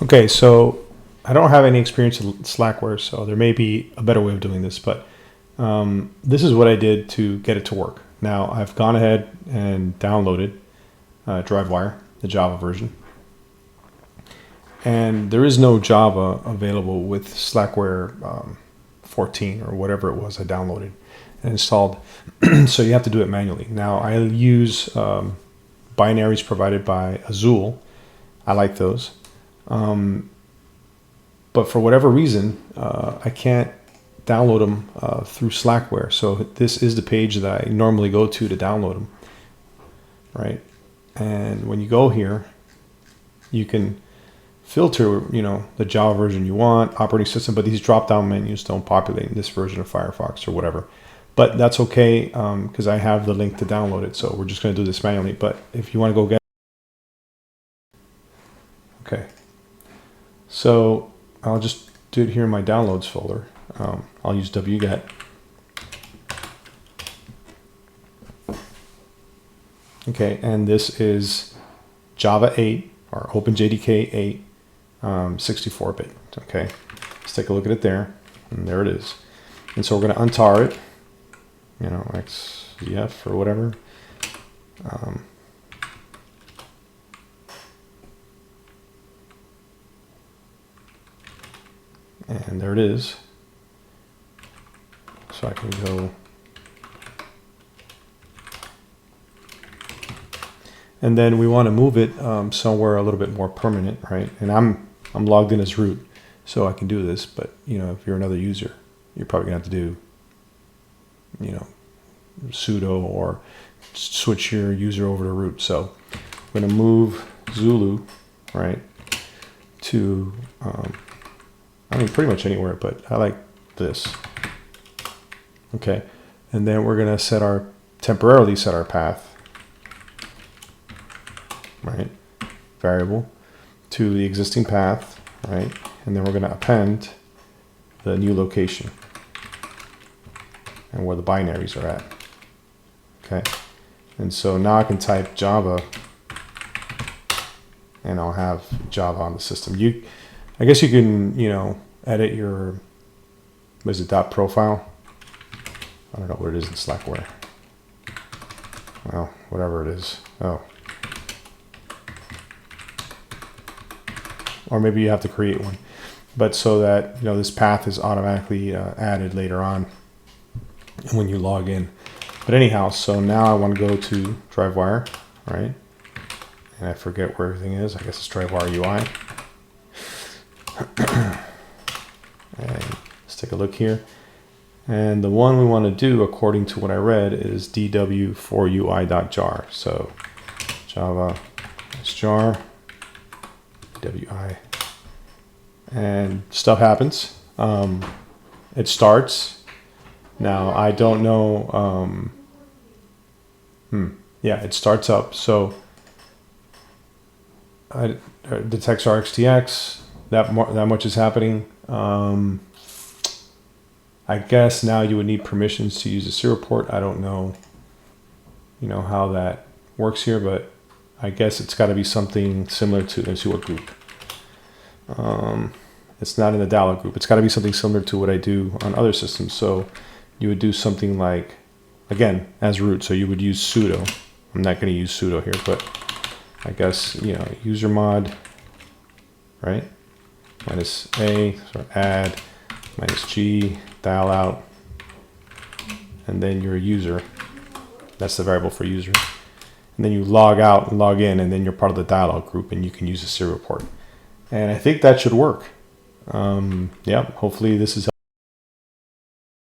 Okay, so I don't have any experience in Slackware, so there may be a better way of doing this, but this is what I did to get it to work. Now, I've gone ahead and downloaded DriveWire, the Java version. And there is no Java available with Slackware 14 or whatever it was I downloaded and installed. So you have to do it manually. Now, I use binaries provided by Azul. I like those. But for whatever reason, I can't download them through Slackware. So this is the page that I normally go to download them, right? And when you go here, you can filter, the Java version you want, operating system, but these drop-down menus don't populate in this version of Firefox or whatever. But that's okay, because I have the link to download it. So we're just going to do this manually. But if you want to go get it, okay. So I'll just do it here in my downloads folder. I'll use wget. Okay, and this is Java 8 or OpenJDK 8, 64-bit. Okay, let's take a look at it there, and there it is. And so we're going to untar it, XZF or whatever. And there it is. So I can go. And then we want to move it somewhere a little bit more permanent, right? And I'm logged in as root, so I can do this. But if you're another user, you're probably gonna have to do, sudo or switch your user over to root. So I'm gonna move Zulu, right, to pretty much anywhere, but I like this. Okay, and then we're gonna temporarily set our path, right, variable to the existing path, right, and then we're going to append the new location and where the binaries are at. Okay, and so now I can type Java and I'll have Java on the system. I guess you can edit your .profile. I don't know what it is in Slackware. Well, whatever it is. Oh. Or maybe you have to create one, but so that this path is automatically added later on when you log in. But anyhow, so now I want to go to DriveWire, right? And I forget where everything is. I guess it's DriveWire UI. And let's take a look here. And the one we want to do, according to what I read, is dw4ui.jar. So Java jar. WI, and stuff happens. It starts. Now I don't know. Yeah, it starts up. So it detects RxTX. That much is happening. I guess now you would need permissions to use a serial port. I don't know. How that works here, but I guess it's got to be something similar to, let's see what group. It's not in the dialog group. It's got to be something similar to what I do on other systems. So you would do something like, again, as root. So you would use sudo. I'm not going to use sudo here, but I guess, user mod, right? Minus A, so add, minus G, dial out, and then you're a user. That's the variable for user. And then you log out and log in, and then you're part of the dialog group, and you can use a serial port. And I think that should work. Yeah, hopefully this is